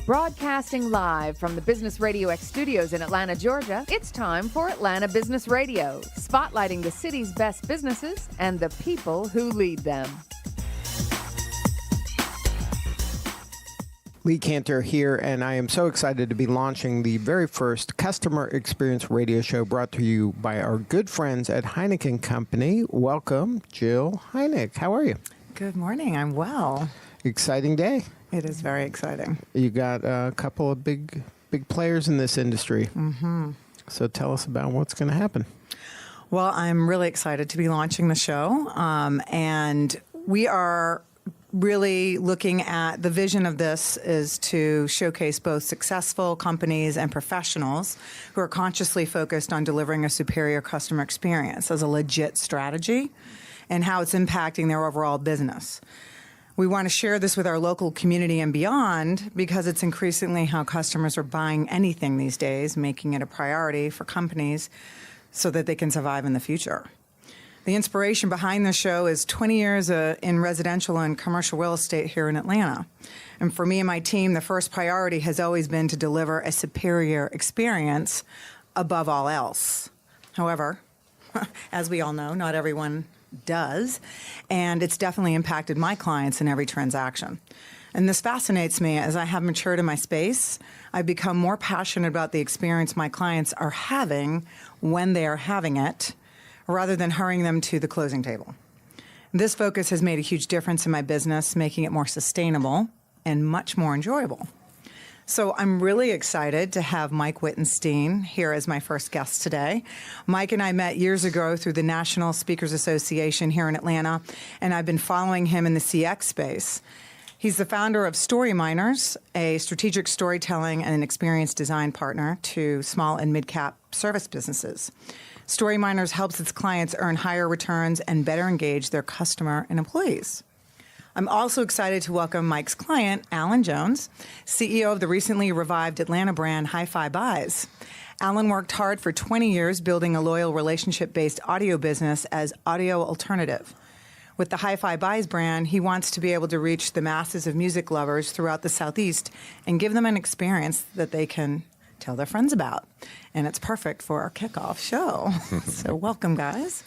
Broadcasting live from the Business RadioX studios in Atlanta, Georgia, it's time for Atlanta Business Radio, spotlighting the city's best businesses and the people who lead them. Lee Cantor here, and I am so excited to be launching the very first customer experience radio show brought to you by our good friends at Heineck & Company. Welcome, Jill Heineck. How are you? Good morning. I'm well. Exciting day. It is very exciting. You got a couple of big players in this industry. Mm-hmm. So tell us about what's going to happen. Well, I'm really excited to be launching the show, and we are really looking at the vision of this is to showcase both successful companies and professionals who are consciously focused on delivering a superior customer experience as a legit strategy and how it's impacting their overall business. We want to share this with our local community and beyond because it's increasingly how customers are buying anything these days, making it a priority for companies so that they can survive in the future. The inspiration behind the show is 20 years in residential and commercial real estate here in Atlanta. And for me and my team, the first priority has always been to deliver a superior experience above all else. However, as we all know, not everyone does, and it's definitely impacted my clients in every transaction. And this fascinates me. As I have matured in my space, I've become more passionate about the experience my clients are having when they are having it, rather than hurrying them to the closing table. This focus has made a huge difference in my business, making it more sustainable and much more enjoyable. So I'm really excited to have Mike Wittenstein here as my first guest today. Mike and I met years ago through the National Speakers Association here in Atlanta, and I've been following him in the CX space. He's the founder of StoryMiners, a strategic storytelling and an experience design partner to small and mid-cap service businesses. StoryMiners helps its clients earn higher returns and better engage their customer and employees. I'm also excited to welcome Mike's client, Alan Jones, CEO of the recently revived Atlanta brand HiFi Buys. Alan worked hard for 20 years building a loyal relationship-based audio business as Audio Alternative. With the HiFi Buys brand, he wants to be able to reach the masses of music lovers throughout the Southeast and give them an experience that they can tell their friends about. And it's perfect for our kickoff show. So welcome, guys.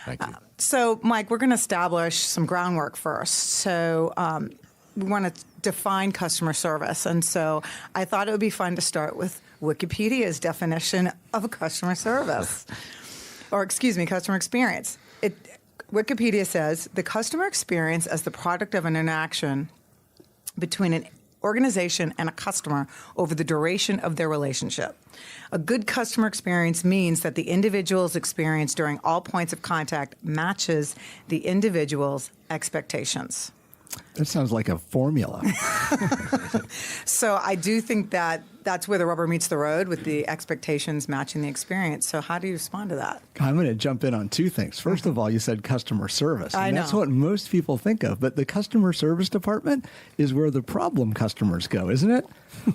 Thank you. So, Mike, we're going to establish some groundwork first. So we want to define customer service. And so I thought it would be fun to start with Wikipedia's definition of a customer service. Or, excuse me, customer experience. Wikipedia says, the customer experience as the product of an interaction between an organization and a customer over the duration of their relationship. A good customer experience means that the individual's experience during all points of contact matches the individual's expectations. That sounds like a formula. So I do think that that's where the rubber meets the road, with the expectations matching the experience. So how do you respond to that? I'm going to jump in on two things. First of all, you said customer service. And I know. That's what most people think of. But the customer service department is where the problem customers go, isn't it?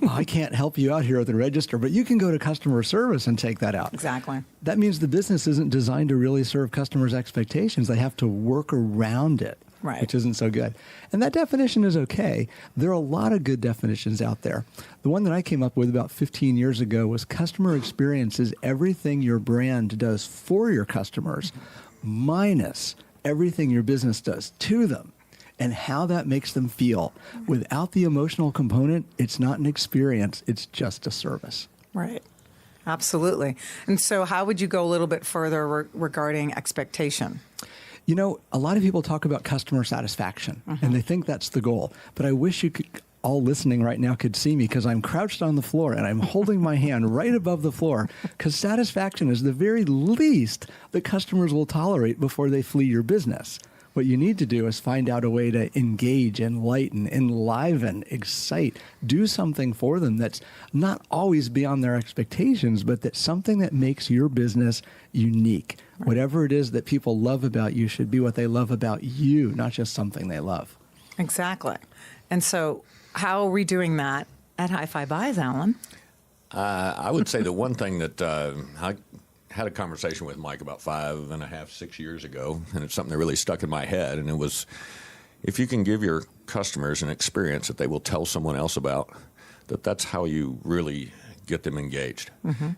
I can't help you out here at the register, but you can go to customer service and take that out. Exactly. That means the business isn't designed to really serve customers' expectations. They have to work around it. Right. Which isn't so good. And that definition is okay. There are a lot of good definitions out there. The one that I came up with about 15 years ago was customer experience is everything your brand does for your customers minus everything your business does to them and how that makes them feel. Without the emotional component, it's not an experience. It's just a service. Right. Absolutely. And so how would you go a little bit further regarding expectation? You know, a lot of people talk about customer satisfaction, and they think that's the goal. But I wish you could, all listening right now could see me, because I'm crouched on the floor and I'm holding my hand right above the floor, because satisfaction is the very least that customers will tolerate before they flee your business. What you need to do is find out a way to engage, enlighten, enliven, excite, do something for them that's not always beyond their expectations, but that's something that makes your business unique. Right. Whatever it is that people love about you should be what they love about you, not just something they love. Exactly. And so how are we doing that at HiFi Buys, Alan? I would say the one thing that I had a conversation with Mike about 5.5, 6 years ago, and it's something that really stuck in my head, and it was, if you can give your customers an experience that they will tell someone else about, that's how you really get them engaged.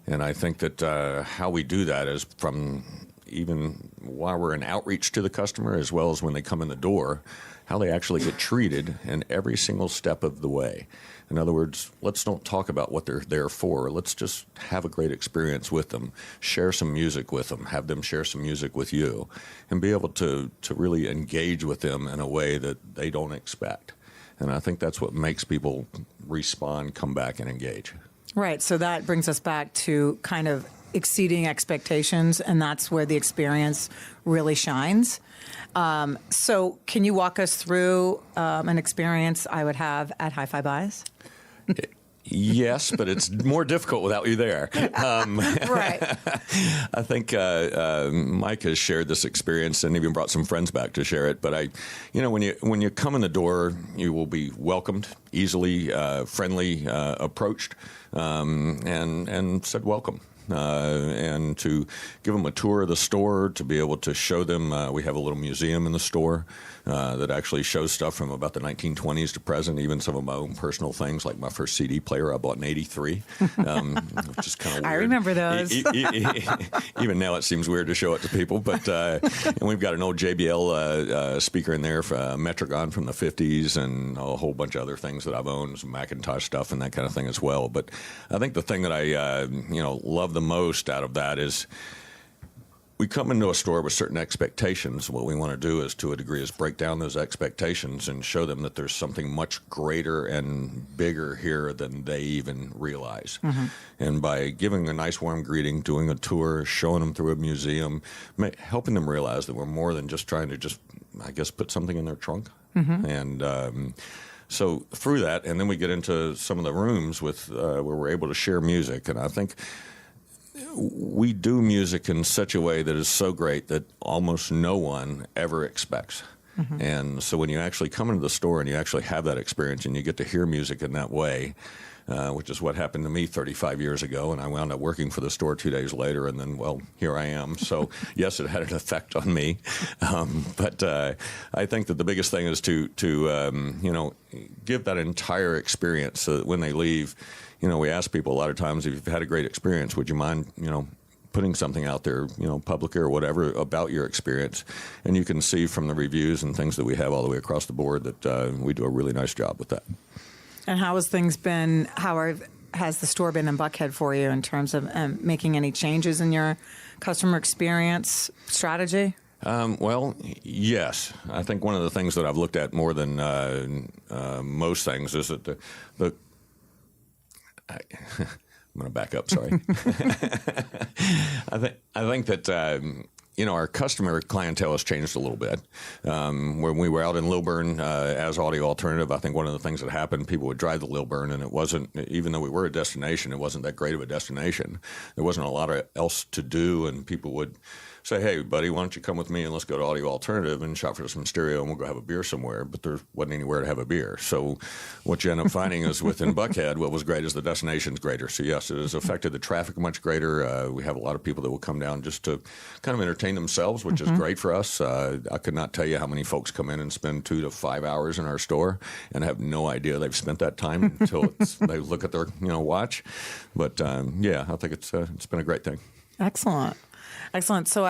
And I think that how we do that is from even while we're in outreach to the customer, as well as when they come in the door, how they actually get treated in every single step of the way. In other words, let's don't talk about what they're there for. Let's just have a great experience with them, share some music with them, have them share some music with you, and be able to really engage with them in a way that they don't expect. And I think that's what makes people respond, come back, and engage. Right. So that brings us back to kind of exceeding expectations, and that's where the experience really shines. So can you walk us through an experience I would have at HiFi Buys? Yes, but it's more difficult without you there. Right. I think Mike has shared this experience and even brought some friends back to share it. But when you come in the door, you will be welcomed, easily, friendly, approached, and said welcome. And to give them a tour of the store, to be able to show them, we have a little museum in the store that actually shows stuff from about the 1920s to present, even some of my own personal things, like my first CD player I bought in '83, which is kind of weird. I remember those. Even now it seems weird to show it to people, but and we've got an old JBL speaker in there, for Metrogon from the 50s, and a whole bunch of other things that I've owned, some Macintosh stuff and that kind of thing as well. But I think the thing that I love the most out of that is we come into a store with certain expectations. What we want to do is, to a degree, is break down those expectations and show them that there's something much greater and bigger here than they even realize. And by giving a nice warm greeting, doing a tour, showing them through a museum, helping them realize that we're more than just trying to put something in their trunk. And so through that, and then we get into some of the rooms with where we're able to share music. And I think we do music in such a way that is so great that almost no one ever expects. And so when you actually come into the store and you actually have that experience and you get to hear music in that way, which is what happened to me 35 years ago, and I wound up working for the store 2 days later, and then, well, here I am. So, yes, it had an effect on me. But I think that the biggest thing is to give that entire experience so that when they leave, we ask people a lot of times, if you've had a great experience, would you mind, putting something out there, publicly or whatever, about your experience? And you can see from the reviews and things that we have all the way across the board that we do a really nice job with that. And how has things been? Has the store been in Buckhead for you in terms of making any changes in your customer experience strategy? Well, yes. I think one of the things that I've looked at more than most things is that I'm going to back up. Sorry. I think that our customer clientele has changed a little bit. When we were out in Lilburn as Audio Alternative, I think one of the things that happened, people would drive to Lilburn, and it wasn't, even though we were a destination, it wasn't that great of a destination. There wasn't a lot else to do, and people would say, hey, buddy, why don't you come with me and let's go to Audio Alternative and shop for some stereo and we'll go have a beer somewhere. But there wasn't anywhere to have a beer. So what you end up finding is within Buckhead, what was great is the destination's greater. So, yes, it has affected the traffic much greater. We have a lot of people that will come down just to kind of entertain themselves, which is great for us. I could not tell you how many folks come in and spend 2 to 5 hours in our store and have no idea they've spent that time until they look at their watch. But, yeah, I think it's been a great thing. Excellent. So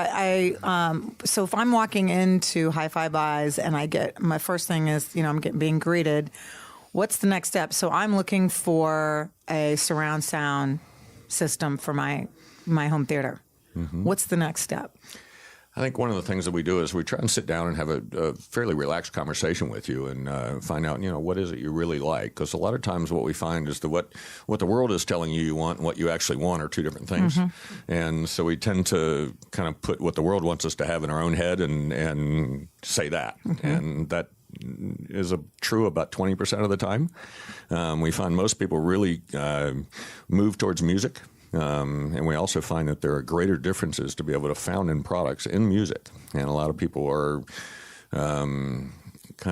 so if I'm walking into HiFi Buys and my first thing is, I'm being greeted, what's the next step? So I'm looking for a surround sound system for my home theater. What's the next step? I think one of the things that we do is we try and sit down and have a fairly relaxed conversation with you and find out, what is it you really like? Because a lot of times what we find is that what the world is telling you want and what you actually want are two different things. And so we tend to kind of put what the world wants us to have in our own head and say that. And that is true about 20% of the time. We find most people really move towards music. And we also find that there are greater differences to be able to found in products in music. And a lot of people are kind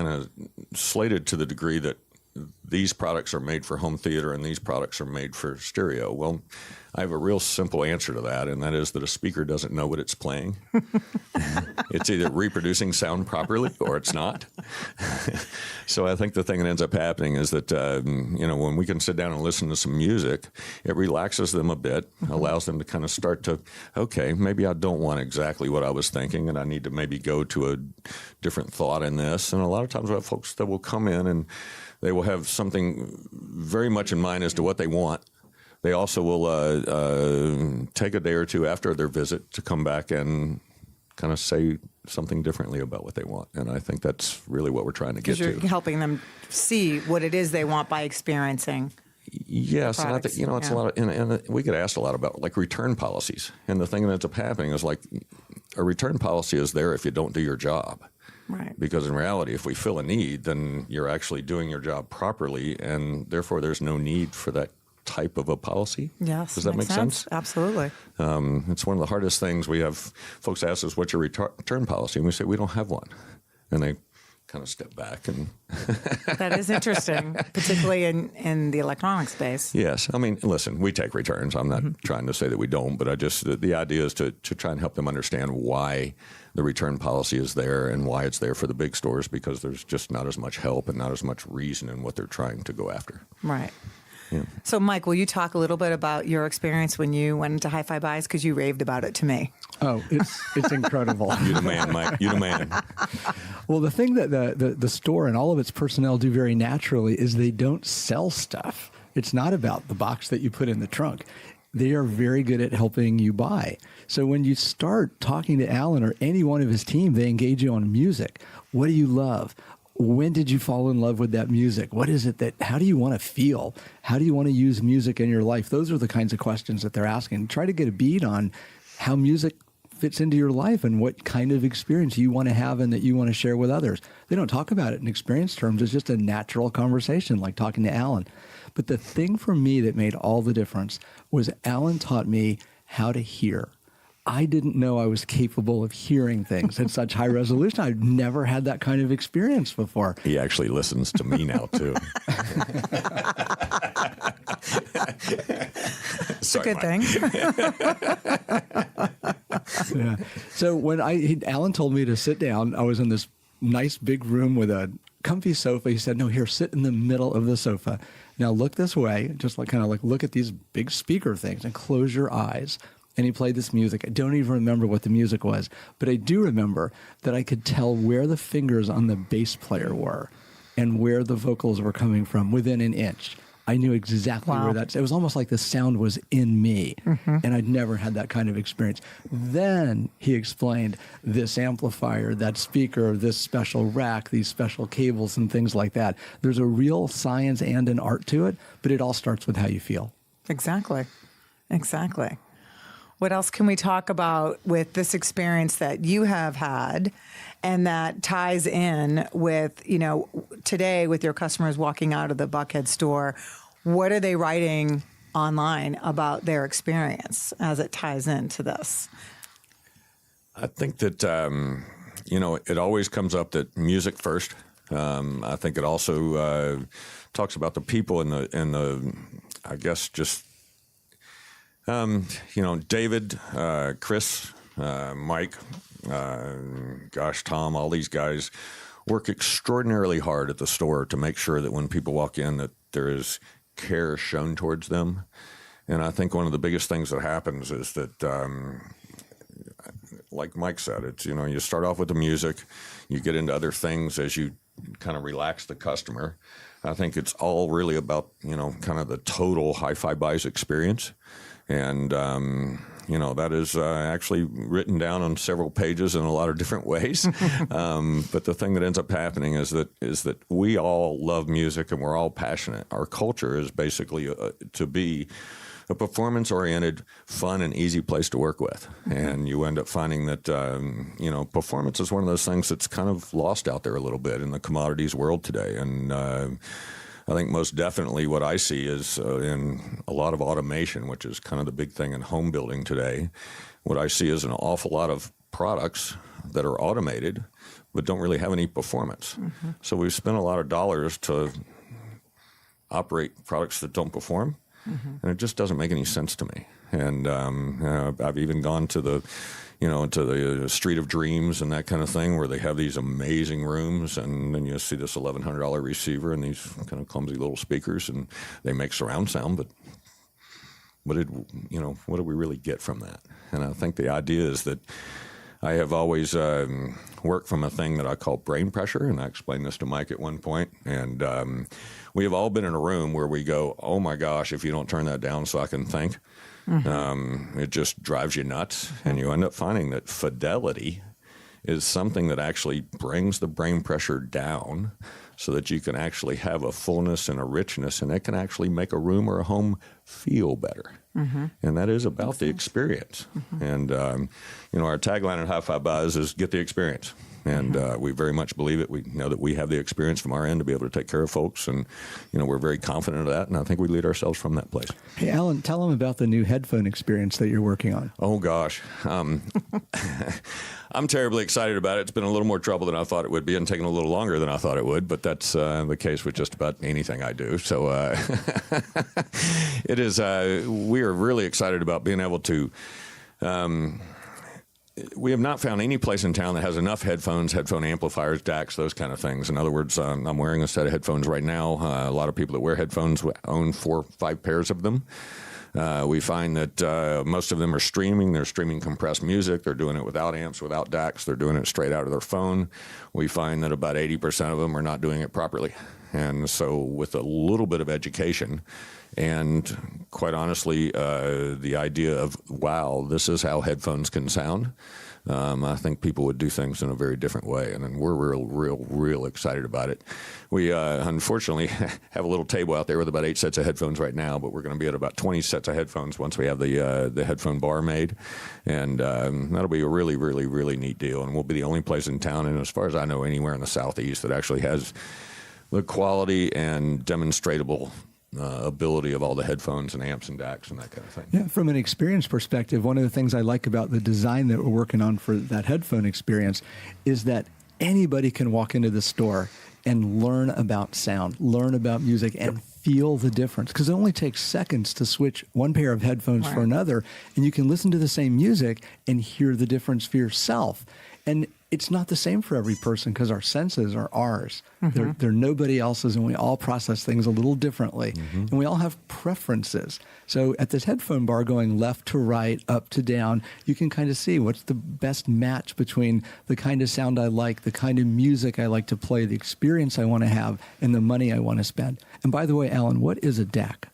of slated to the degree that these products are made for home theater and these products are made for stereo. Well, I have a real simple answer to that, and that is that a speaker doesn't know what it's playing. It's either reproducing sound properly or it's not. So I think the thing that ends up happening is that, when we can sit down and listen to some music, it relaxes them a bit, allows them to kind of start to, okay, maybe I don't want exactly what I was thinking, and I need to maybe go to a different thought in this. And a lot of times we have folks that will come in and they will have something very much in mind as to what they want. They also will take a day or two after their visit to come back and kind of say something differently about what they want. And I think that's really what we're trying to get to. Because you're helping them see what it is they want by experiencing. Yes, and I think, it's a lot of, and we get asked a lot about like return policies. And the thing that ends up happening is like a return policy is there if you don't do your job. Right. Because in reality, if we fill a need, then you're actually doing your job properly, and therefore there's no need for that type of a policy. Yes. Does that make sense? Absolutely. It's one of the hardest things. We have folks ask us, what's your return policy? And we say, we don't have one. And they kind of step back. And that is interesting, particularly in the electronic space. Yes. I mean, listen, we take returns. I'm not trying to say that we don't, but the idea is to try and help them understand why the return policy is there and why it's there for the big stores, because there's just not as much help and not as much reason in what they're trying to go after. Right. Yeah. So, Mike, will you talk a little bit about your experience when you went into HiFi Buys? Because you raved about it to me. Oh, it's incredible. You the man, Mike. You the man. Well, the thing that the store and all of its personnel do very naturally is they don't sell stuff. It's not about the box that you put in the trunk. They are very good at helping you buy. So when you start talking to Alan or any one of his team, they engage you on music. What do you love? When did you fall in love with that music? What is it how do you want to feel? How do you want to use music in your life? Those are the kinds of questions that they're asking. Try to get a beat on how music fits into your life and what kind of experience you want to have and that you want to share with others. They don't talk about it in experience terms. It's just a natural conversation, like talking to Alan. But the thing for me that made all the difference was Alan taught me how to hear. I didn't know I was capable of hearing things at such high resolution. I've never had that kind of experience before. He actually listens to me now, too. It's a good thing. Yeah. So when Alan told me to sit down, I was in this nice big room with a comfy sofa. He said, no, here, sit in the middle of the sofa. Now look this way, just like look at these big speaker things and close your eyes. And he played this music. I don't even remember what the music was, but I do remember that I could tell where the fingers on the bass player were and where the vocals were coming from within an inch. I knew exactly where it was almost like the sound was in me, and I'd never had that kind of experience. Then he explained this amplifier, that speaker, this special rack, these special cables and things like that. There's a real science and an art to it, but it all starts with how you feel. Exactly. What else can we talk about with this experience that you have had and that ties in with, today with your customers walking out of the Buckhead store? What are they writing online about their experience as it ties into this? I think that, it always comes up that music first. I think it also talks about the people and the I guess, just David, Chris, Mike, Tom, all these guys work extraordinarily hard at the store to make sure that when people walk in that there is care shown towards them. And I think one of the biggest things that happens is that, like Mike said, it's, you start off with the music, you get into other things as you kind of relax the customer. I think it's all really about, kind of the total HiFi Buys experience. And, that is actually written down on several pages in a lot of different ways. But the thing that ends up happening is that we all love music and we're all passionate. Our culture is basically to be a performance-oriented, fun, and easy place to work with. And you end up finding that, performance is one of those things that's kind of lost out there a little bit in the commodities world today. And I think most definitely what I see is in a lot of automation, which is kind of the big thing in home building today, what I see is an awful lot of products that are automated but don't really have any performance. So we've spent a lot of dollars to operate products that don't perform. And it just doesn't make any sense to me. And I've even gone to the Street of Dreams and that kind of thing, where they have these amazing rooms, and then you see this $1,100 receiver and these kind of clumsy little speakers, and they make surround sound, but what did we really get from that? And I think the idea is that I have always worked from a thing that I call brain pressure, and I explained this to Mike at one point. And we have all been in a room where we go, oh my gosh, if you don't turn that down so I can think, it just drives you nuts. And you end up finding that fidelity is something that actually brings the brain pressure down so that you can actually have a fullness and a richness, and it can actually make a room or a home feel better. And that is about the experience. And, our tagline at HiFi Buys is get the experience. And we very much believe it. We know that we have the experience from our end to be able to take care of folks. And, we're very confident of that. And I think we lead ourselves from that place. Hey, Alan, tell them about the new headphone experience that you're working on. Oh, gosh. I'm terribly excited about it. It's been a little more trouble than I thought it would be and taken a little longer than I thought it would. But that's the case with just about anything I do. So it is. We are really excited about being able to. We have not found any place in town that has enough headphones, headphone amplifiers, DACs, those kind of things. In other words, I'm wearing a set of headphones right now. A lot of people that wear headphones own 4 or 5 pairs of them. We find that most of them are streaming. They're streaming compressed music. They're doing it without amps, without DACs. They're doing it straight out of their phone. We find that about 80% of them are not doing it properly. And so with a little bit of education and, quite honestly, the idea of, wow, this is how headphones can sound, I think people would do things in a very different way. And we're real excited about it. We, unfortunately, have a little table out there with about 8 sets of headphones right now, but we're going to be at about 20 sets of headphones once we have the headphone bar made. And that'll be a really neat deal. And we'll be the only place in town, and as far as I know, anywhere in the Southeast that actually has the quality and demonstrable ability of all the headphones and amps and DACs and that kind of thing. Yeah, from an experience perspective, one of the things I like about the design that we're working on for that headphone experience is that anybody can walk into the store and learn about sound, learn about music, and feel the difference. Because it only takes seconds to switch one pair of headphones for another, and you can listen to the same music and hear the difference for yourself. And it's not the same for every person because our senses are ours. They're nobody else's, and we all process things a little differently. And we all have preferences. So at this headphone bar going left to right, up to down, you can kind of see what's the best match between the kind of sound I like, the kind of music I like to play, the experience I want to have, and the money I want to spend. And by the way, Alan, what is a DAC?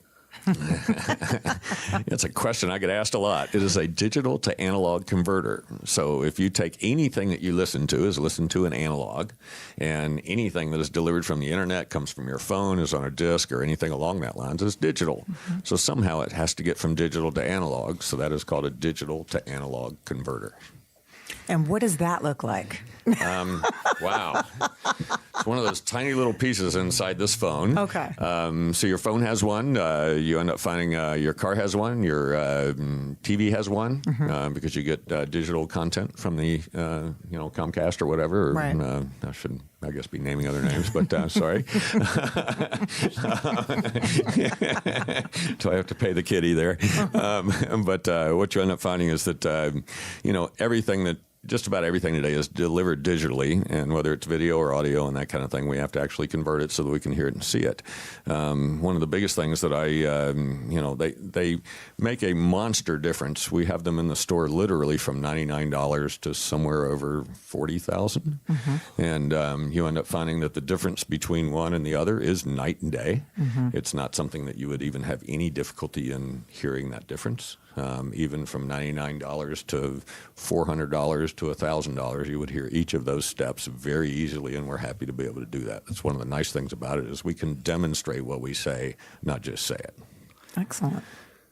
It's a question I get asked a lot. It is a digital to analog converter. So if you take anything that you listen to is listened to in analog, and anything that is delivered from the internet comes from your phone, is on a disc, or anything along that lines is digital. So somehow it has to get from digital to analog. So that is called a digital to analog converter. And what does that look like? Wow. It's one of those tiny little pieces inside this phone. Okay. So your phone has one. You end up finding your car has one. Your TV has one because you get digital content from the Comcast or whatever. Right. I shouldn't, I guess, be naming other names, but sorry. Do I have to pay the kitty there? But what you end up finding is that just about everything today is delivered digitally, and whether it's video or audio and that kind of thing, we have to actually convert it so that we can hear it and see it. One of the biggest things that they make a monster difference. We have them in the store literally from $99 to somewhere over $40,000, and you end up finding that the difference between one and the other is night and day. It's not something that you would even have any difficulty in hearing that difference. Even from $99 to $400 to $1,000, you would hear each of those steps very easily, and we're happy to be able to do that. That's one of the nice things about it is we can demonstrate what we say, not just say it. Excellent.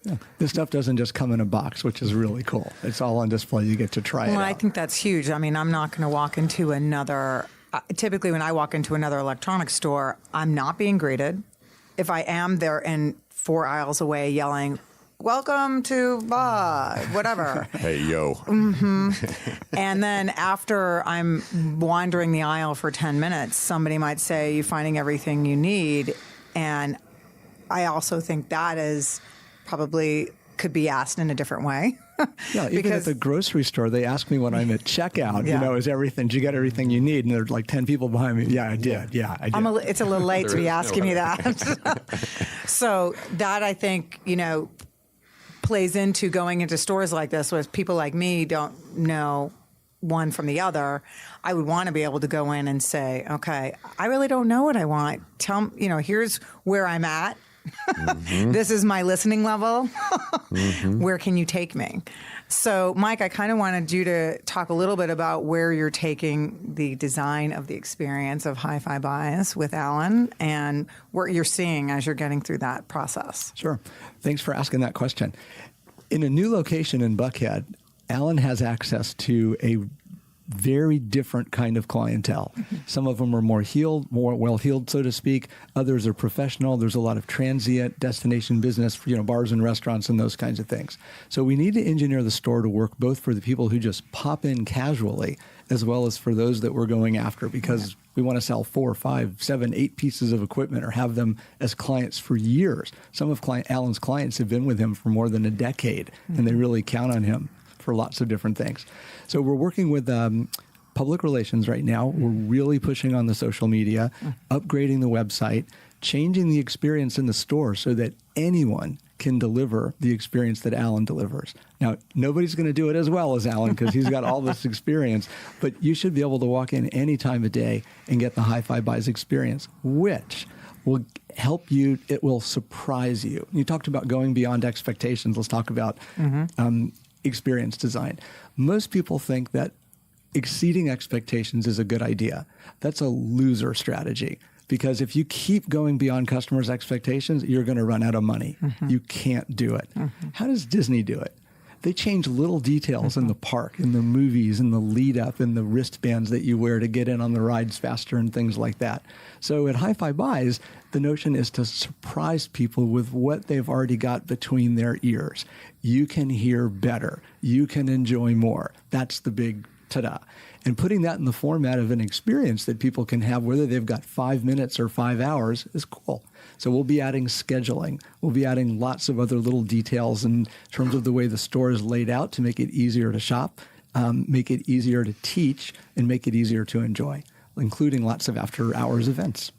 Yeah. This stuff doesn't just come in a box, which is really cool. It's all on display. You get to try it out. I think that's huge. I mean, I'm not going to walk into another typically when I walk into another electronics store, I'm not being greeted. If I am, they're in 4 aisles away yelling, "Welcome to whatever." Hey, yo. And then after I'm wandering the aisle for 10 minutes, somebody might say, "You finding everything you need?" And I also think that is probably could be asked in a different way. Yeah, even at the grocery store, they ask me when I'm at checkout, is everything, did you get everything you need? And there's like 10 people behind me. Yeah, I did. Yeah, I did. It's a little late to be asking me that. So that, I think, plays into going into stores like this with people like me don't know one from the other. I would want to be able to go in and say, okay, I really don't know what I want. Tell me, here's where I'm at. Mm-hmm. This is my listening level. Mm-hmm. Where can you take me? So, Mike, I kind of wanted you to talk a little bit about where you're taking the design of the experience of HiFi Buys with Alan and what you're seeing as you're getting through that process. Sure. Thanks for asking that question. In a new location in Buckhead, Alan has access to a very different kind of clientele. Some of them are more well-heeled, so to speak. Others are professional. There's a lot of transient destination business, bars and restaurants and those kinds of things. So we need to engineer the store to work both for the people who just pop in casually, as well as for those that we're going after, because we want to sell 4, 5, 7, 8 pieces of equipment or have them as clients for years. Some of Alan's clients have been with him for more than a decade, and they really count on him for lots of different things. So we're working with public relations right now. We're really pushing on the social media, upgrading the website, changing the experience in the store so that anyone can deliver the experience that Alan delivers. Now, nobody's going to do it as well as Alan because he's got all this experience, but you should be able to walk in any time of day and get the HiFi Buys experience, which will help you. It will surprise you. You talked about going beyond expectations. Let's talk about experience design. Most people think that exceeding expectations is a good idea. That's a loser strategy, because if you keep going beyond customers' expectations, you're going to run out of money. You can't do it. How does Disney do it? They change little details in the park, in the movies, in the lead up, in the wristbands that you wear to get in on the rides faster and things like that. So at HiFi Buys, the notion is to surprise people with what they've already got between their ears. You can hear better. You can enjoy more. That's the big ta-da. And putting that in the format of an experience that people can have, whether they've got 5 minutes or 5 hours, is cool. So we'll be adding scheduling. We'll be adding lots of other little details in terms of the way the store is laid out to make it easier to shop, make it easier to teach, and make it easier to enjoy, including lots of after-hours events.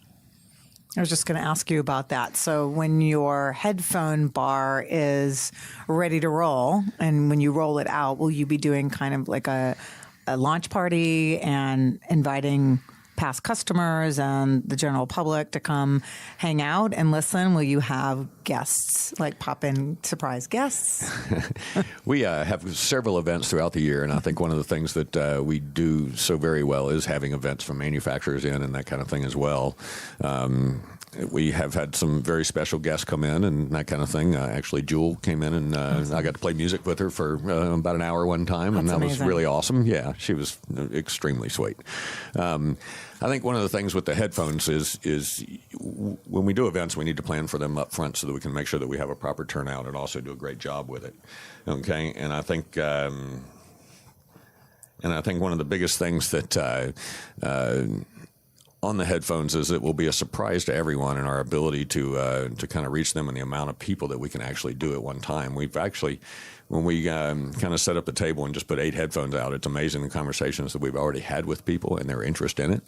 I was just going to ask you about that. So when your headphone bar is ready to roll, and when you roll it out, will you be doing kind of like a launch party and inviting past customers and the general public to come hang out and listen? Will you have guests, like pop-in surprise guests? We have several events throughout the year, and I think one of the things that we do so very well is having events from manufacturers in and that kind of thing as well. We have had some very special guests come in and that kind of thing. Actually, Jill came in and I got to play music with her for about an hour one time, and that was really awesome. Yeah, she was extremely sweet. I think one of the things with the headphones is when we do events, we need to plan for them up front so that we can make sure that we have a proper turnout and also do a great job with it. Okay, and I think one of the biggest things that on the headphones is it will be a surprise to everyone in our ability to kind of reach them and the amount of people that we can actually do at one time. We've actually, when we kind of set up the table and just put 8 headphones out, it's amazing the conversations that we've already had with people and their interest in it.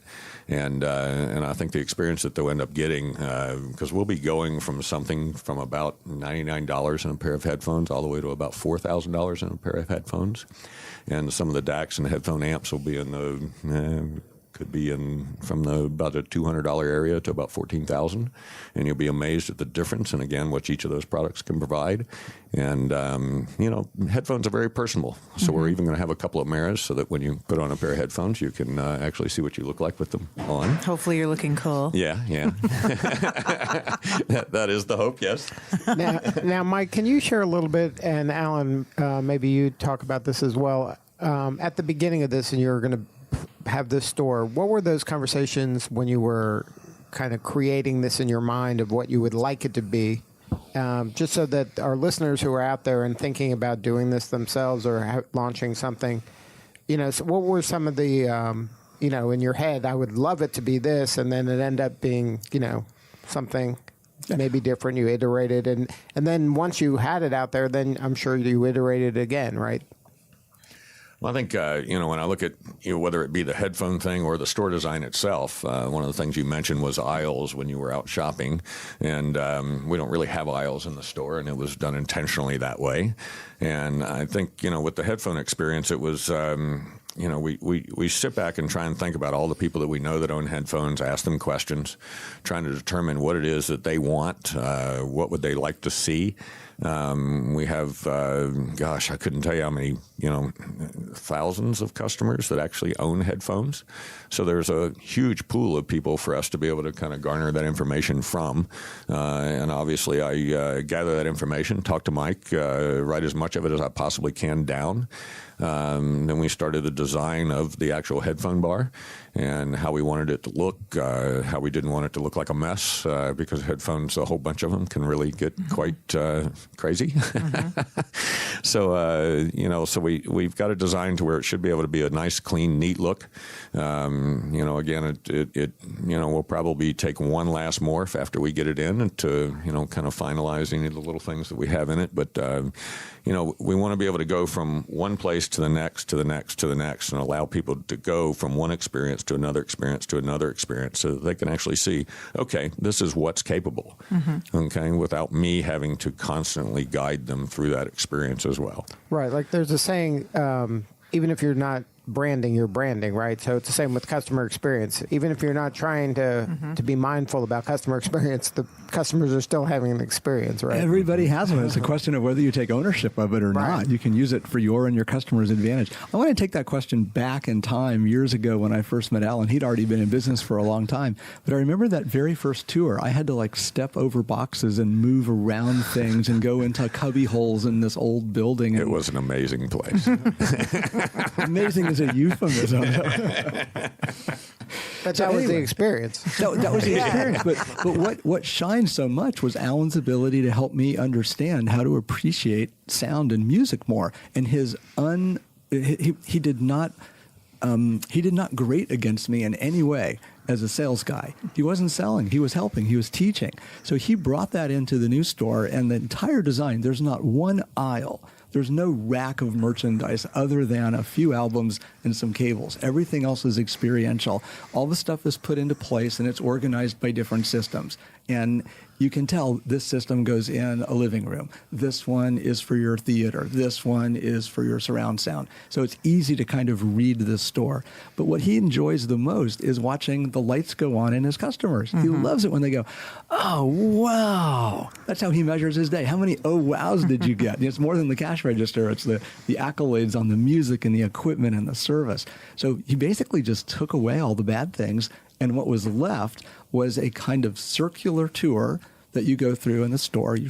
And I think the experience that they'll end up getting, because we'll be going from something from about $99 in a pair of headphones all the way to about $4,000 in a pair of headphones. And some of the DACs and the headphone amps will be in the could be from about a $200 area to about $14,000, and you'll be amazed at the difference and again what each of those products can provide. And headphones are very personable, so we're even going to have a couple of mirrors so that when you put on a pair of headphones, you can actually see what you look like with them on. Hopefully, you're looking cool. Yeah. that is the hope. Yes. Now, Mike, can you share a little bit, and Alan, maybe you talk about this as well. At the beginning of this, and you're going to have this store, what were those conversations when you were kind of creating this in your mind of what you would like it to be, just so that our listeners who are out there and thinking about doing this themselves or launching something, so what were some of the, in your head, I would love it to be this, and then it end up being, something maybe different. You iterated, and then once you had it out there, then I'm sure you iterated again, right? Well, I think, when I look at, whether it be the headphone thing or the store design itself, one of the things you mentioned was aisles when you were out shopping. And we don't really have aisles in the store, and it was done intentionally that way. And I think, with the headphone experience, it was, we sit back and try and think about all the people that we know that own headphones, ask them questions, trying to determine what it is that they want, what would they like to see. We have, I couldn't tell you how many, thousands of customers that actually own headphones. So there's a huge pool of people for us to be able to kind of garner that information from. And obviously I gather that information, talk to Mike, write as much of it as I possibly can down. Then we started the design of the actual headphone bar and how we wanted it to look, how we didn't want it to look like a mess, because headphones, a whole bunch of them, can really get quite crazy. So we've got it designed to where it should be able to be a nice, clean, neat look. Again, we'll probably take one last morph after we get it in to, kind of finalize any of the little things that we have in it. But, we want to be able to go from one place to the next, to the next, to the next, and allow people to go from one experience to another experience to another experience so that they can actually see, okay, this is what's capable, okay, without me having to constantly guide them through that experience as well. Right. Like there's a saying, even if you're not branding, you're branding, right? So it's the same with customer experience. Even if you're not trying to be mindful about customer experience, the customers are still having an experience, right? Everybody has one. It's a question of whether you take ownership of it or not. You can use it for your and your customer's advantage. I want to take that question back in time years ago when I first met Alan. He'd already been in business for a long time. But I remember that very first tour. I had to step over boxes and move around things and go into cubby holes in this old building. It was an amazing place. Amazing is a euphemism. But that was the experience. That was the experience. But what shined so much was Alan's ability to help me understand how to appreciate sound and music more. And he did not grate against me in any way as a sales guy. He wasn't selling. He was helping. He was teaching. So he brought that into the new store, and the entire design, there's not one aisle. There's no rack of merchandise other than a few albums and some cables. Everything else is experiential. All the stuff is put into place, and it's organized by different systems. And you can tell this system goes in a living room. This one is for your theater. This one is for your surround sound. So it's easy to kind of read this store. But what he enjoys the most is watching the lights go on in his customers. He loves it when they go, oh, wow. That's how he measures his day. How many oh, wows did you get? It's more than the cash register. It's the accolades on the music and the equipment and the service. So he basically just took away all the bad things, and what was left was a kind of circular tour that you go through in the store. You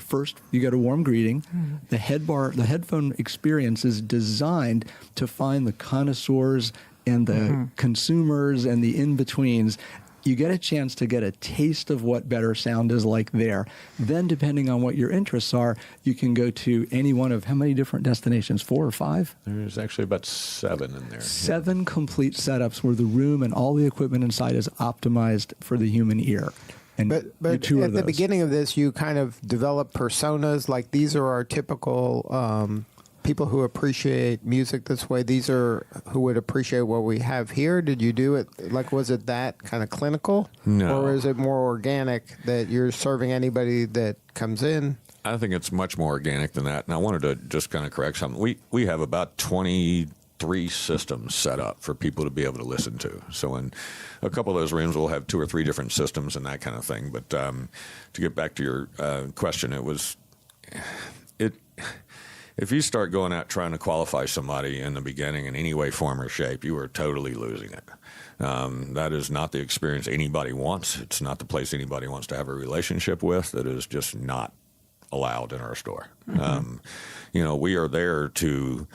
get a warm greeting. The headphone experience is designed to find the connoisseurs and the consumers and the in-betweens. You get a chance to get a taste of what better sound is like there. Then, depending on what your interests are, you can go to any one of how many different destinations? 4 or 5? There's actually about 7 in there. 7 complete setups where the room and all the equipment inside is optimized for the human ear. And but at the beginning of this, you kind of develop personas, like these are our typical people who appreciate music this way. These are who would appreciate what we have here. Did you do it, was it that kind of clinical? No. Or is it more organic that you're serving anybody that comes in? I think it's much more organic than that. And I wanted to just kind of correct something. We have about 23 systems set up for people to be able to listen to. So in a couple of those rooms, we'll have 2 or 3 different systems and that kind of thing. But to get back to your question, if you start going out trying to qualify somebody in the beginning in any way, form, or shape, you are totally losing it. That is not the experience anybody wants. It's not the place anybody wants to have a relationship with. That is just not allowed in our store. We are there to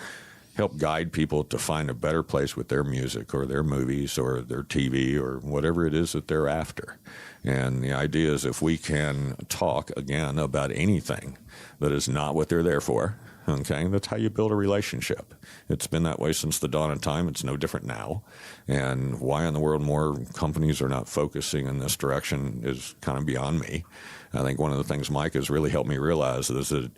help guide people to find a better place with their music or their movies or their TV or whatever it is that they're after. And the idea is if we can talk, again, about anything that is not what they're there for, Okay, that's how you build a relationship. It's been that way since the dawn of time. It's no different now. And why in the world more companies are not focusing in this direction is kind of beyond me. I think one of the things Mike has really helped me realize is that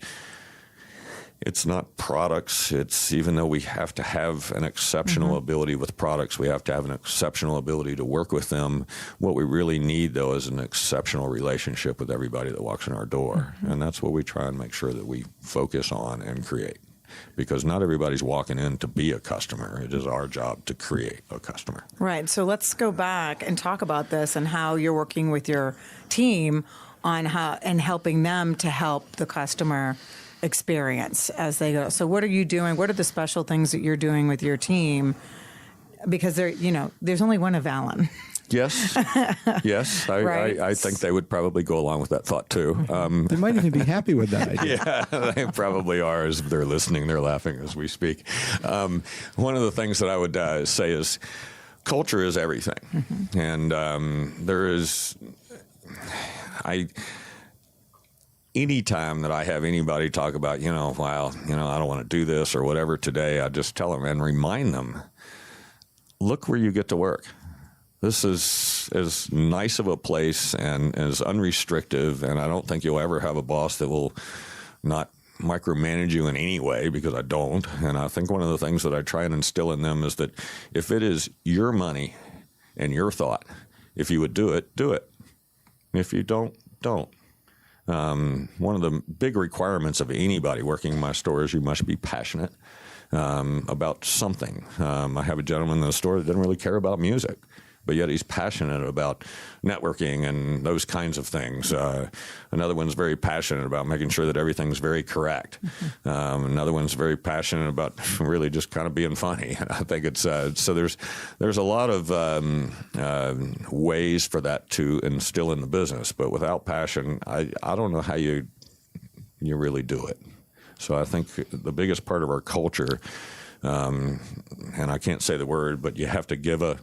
it's not products. It's even though we have to have an exceptional ability with products, we have to have an exceptional ability to work with them. What we really need, though, is an exceptional relationship with everybody that walks in our door. And that's what we try and make sure that we focus on and create. Because not everybody's walking in to be a customer. It is our job to create a customer. Right. So let's go back and talk about this and how you're working with your team on how and helping them to help the customer experience as they go. So what are you doing? What are the special things that you're doing with your team? Because there's only one of Alan. Yes. Yes. Right. I think they would probably go along with that thought, too. They might even be happy with that idea. Yeah, they probably are. As they're listening, they're laughing as we speak. One of the things that I would say is culture is everything. And there is... Anytime that I have anybody talk about, I don't want to do this or whatever today, I just tell them and remind them, look where you get to work. This is as nice of a place and as unrestrictive, and I don't think you'll ever have a boss that will not micromanage you in any way, because I don't. And I think one of the things that I try and instill in them is that if it is your money and your thought, if you would do it, do it. If you don't. One of the big requirements of anybody working in my store is you must be passionate about something. I have a gentleman in the store that doesn't really care about music, but yet he's passionate about networking and those kinds of things. Another one's very passionate about making sure that everything's very correct. Another one's very passionate about really just kind of being funny. I think it's so there's a lot of ways for that to instill in the business, but without passion, I don't know how you really do it. So I think the biggest part of our culture, and I can't say the word, but you have to give a.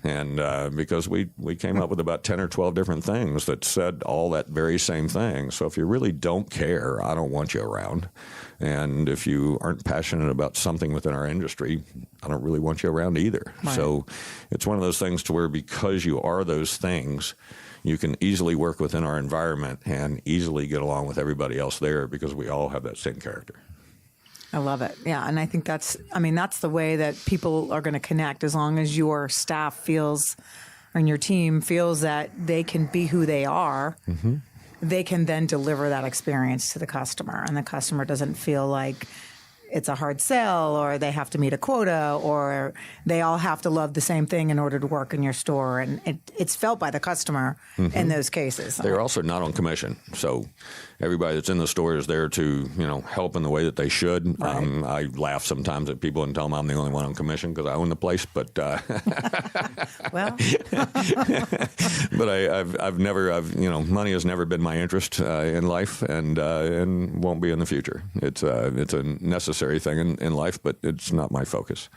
And because we came up with about 10 or 12 different things that said all that very same thing. So if you really don't care, I don't want you around. And if you aren't passionate about something within our industry, I don't really want you around either. Right. So it's one of those things to where because you are those things, you can easily work within our environment and easily get along with everybody else there because we all have that same character. I love it. Yeah. And I think that's the way that people are going to connect, as long as your staff feels and your team feels that they can be who they are. They can then deliver that experience to the customer, and the customer doesn't feel like it's a hard sell or they have to meet a quota or they all have to love the same thing in order to work in your store. And it's felt by the customer in those cases. They're also not on commission. So everybody that's in the store is there to, help in the way that they should. Right. I laugh sometimes at people and tell them I'm the only one on commission because I own the place. But well, but I've never money has never been my interest in life and won't be in the future. It's a necessary thing in life, but it's not my focus.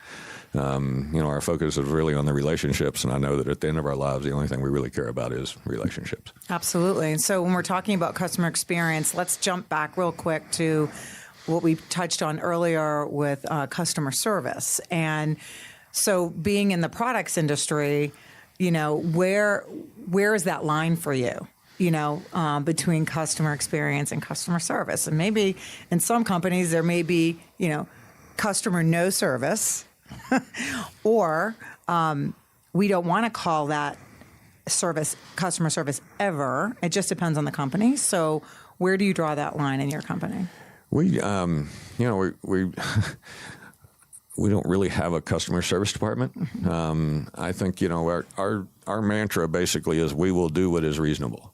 Our focus is really on the relationships, and I know that at the end of our lives, the only thing we really care about is relationships. Absolutely. And so when we're talking about customer experience, let's jump back real quick to what we touched on earlier with customer service. And so being in the products industry, where is that line for you? Between customer experience and customer service. And maybe in some companies there may be, customer no service, or we don't want to call that service customer service ever. It just depends on the company. So where do you draw that line in your company? We don't really have a customer service department. I think, our mantra basically is we will do what is reasonable.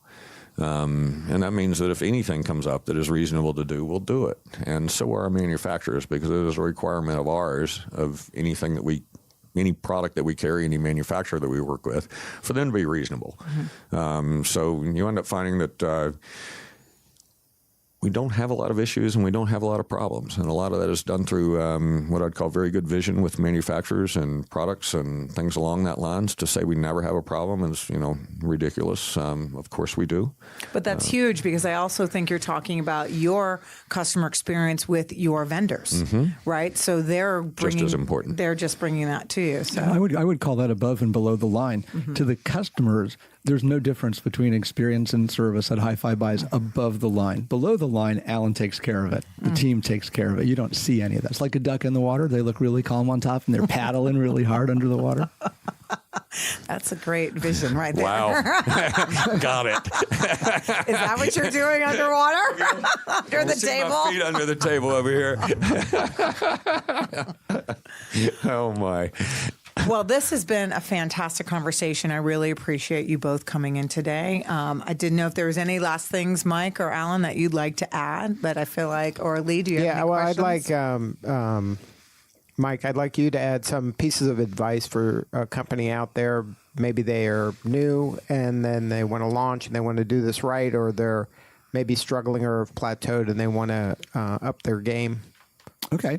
And that means that if anything comes up that is reasonable to do, we'll do it. And so are our manufacturers, because it is a requirement of ours, of any product that we carry, any manufacturer that we work with, for them to be reasonable. So you end up finding that we don't have a lot of issues and we don't have a lot of problems. And a lot of that is done through what I'd call very good vision with manufacturers and products and things along that lines. To say we never have a problem is, ridiculous. Of course we do. But that's huge, because I also think you're talking about your customer experience with your vendors, right? So they're bringing, just as important. They're just bringing that to you. So I would call that above and below the line. To the customers, there's no difference between experience and service at HiFi Buys above the line. Below the line, Alan takes care of it. The team takes care of it. You don't see any of that. It's like a duck in the water. They look really calm on top, and they're paddling really hard under the water. that's a great vision right there. Wow. Got it. Is that what you're doing underwater? Under the table? My feet under the table over here. Oh, my. Well, this has been a fantastic conversation. I really appreciate you both coming in today. I didn't know if there was any last things, Mike or Alan, that you'd like to add, but I feel like, or Lee, do you have any questions? I'd like, Mike, I'd like you to add some pieces of advice for a company out there. Maybe they are new and then they want to launch and they want to do this right, or they're maybe struggling or have plateaued and they want to up their game. Okay.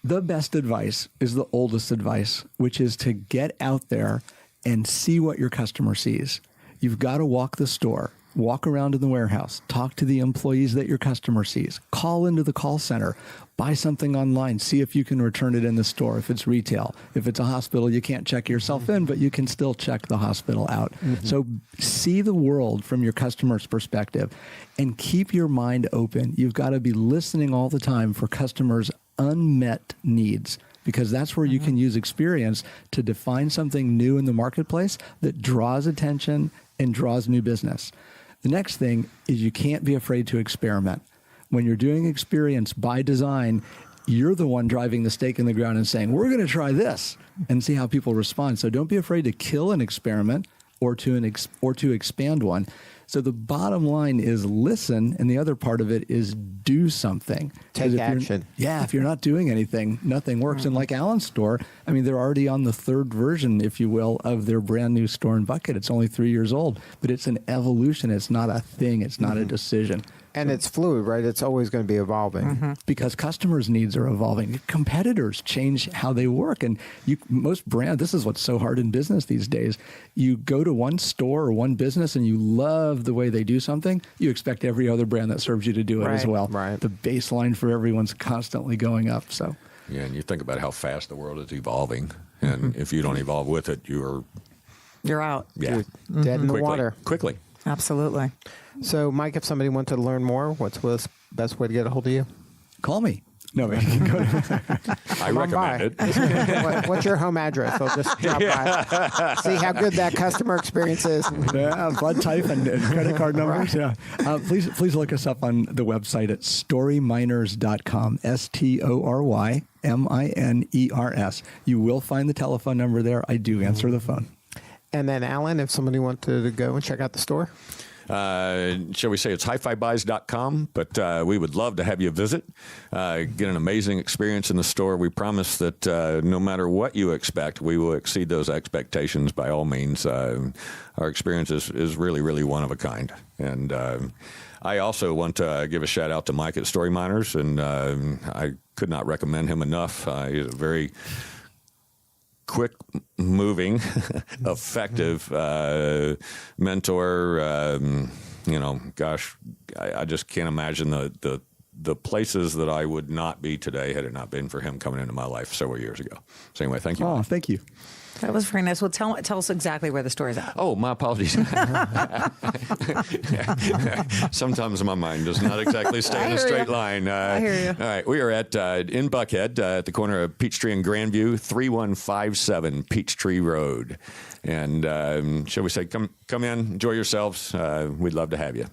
The best advice is the oldest advice, which is to get out there and see what your customer sees. You've got to walk the store, walk around in the warehouse, talk to the employees that your customer sees, call into the call center, buy something online, see if you can return it in the store if it's retail. If it's a hospital, you can't check yourself in, but you can still check the hospital out. So see the world from your customer's perspective and keep your mind open. You've got to be listening all the time for customers' unmet needs, because that's where you can use experience to define something new in the marketplace that draws attention and draws new business. The next thing is you can't be afraid to experiment. When you're doing experience by design, you're the one driving the stake in the ground and saying, we're going to try this and see how people respond. So don't be afraid to kill an experiment or to expand one. So the bottom line is listen, and the other part of it is do something. Take action. If you're not doing anything, nothing works. And like Alan's store, I mean, they're already on the third version, if you will, of their brand new store and bucket. It's only 3 years old, but it's an evolution. It's not a thing. It's not a decision. And it's fluid, right? It's always going to be evolving. Because customers' needs are evolving. Competitors change how they work. And most brands, this is what's so hard in business these days. You go to one store or one business and you love the way they do something, you expect every other brand that serves you to do it as well. Right. The baseline for everyone's constantly going up. So, Yeah, and you think about how fast the world is evolving. And if you don't evolve with it, you're out. You're dead in the water. Quickly. Absolutely. So, Mike, if somebody wanted to learn more, what's the best way to get a hold of you? call me. No, you can go to I recommend it. What's your home address? I'll just drop by. See how good that customer experience is. Yeah, blood type and credit card numbers. Right. Yeah. Please look us up on the website at StoryMiners.com. StoryMiners. You will find the telephone number there. I do answer the phone. And then, Alan, if somebody wanted to go and check out the store? Shall we say it's HiFiBuys.com, but we would love to have you visit, get an amazing experience in the store. We promise that no matter what you expect, we will exceed those expectations by all means. Our experience is really, really one of a kind. And I also want to give a shout out to Mike at StoryMiners, and I could not recommend him enough. He's a very quick moving, effective mentor. I just can't imagine the places that I would not be today had it not been for him coming into my life several years ago. So anyway, thank you. Oh, thank you. That was very nice. Well, tell us exactly where the store is at. Oh, my apologies. Sometimes my mind does not exactly stay in a straight line. I hear you. All right, we are at in Buckhead at the corner of Peachtree and Grandview, 3157 Peachtree Road. And shall we say, come in, enjoy yourselves. We'd love to have you.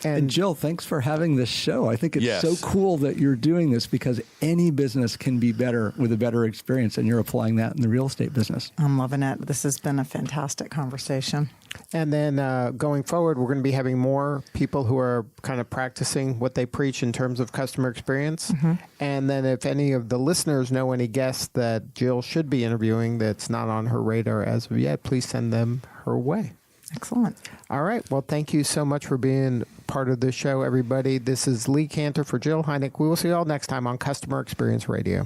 And Jill, thanks for having this show. I think it's so cool that you're doing this because any business can be better with a better experience, and you're applying that in the real estate business. I'm loving it. This has been a fantastic conversation. And then going forward, we're going to be having more people who are kind of practicing what they preach in terms of customer experience. Mm-hmm. And then if any of the listeners know any guests that Jill should be interviewing that's not on her radar as of yet, please send them her way. Excellent. All right. Well, thank you so much for being part of the show, everybody. This is Lee Cantor for Jill Heineck. We will see you all next time on Customer Experience Radio.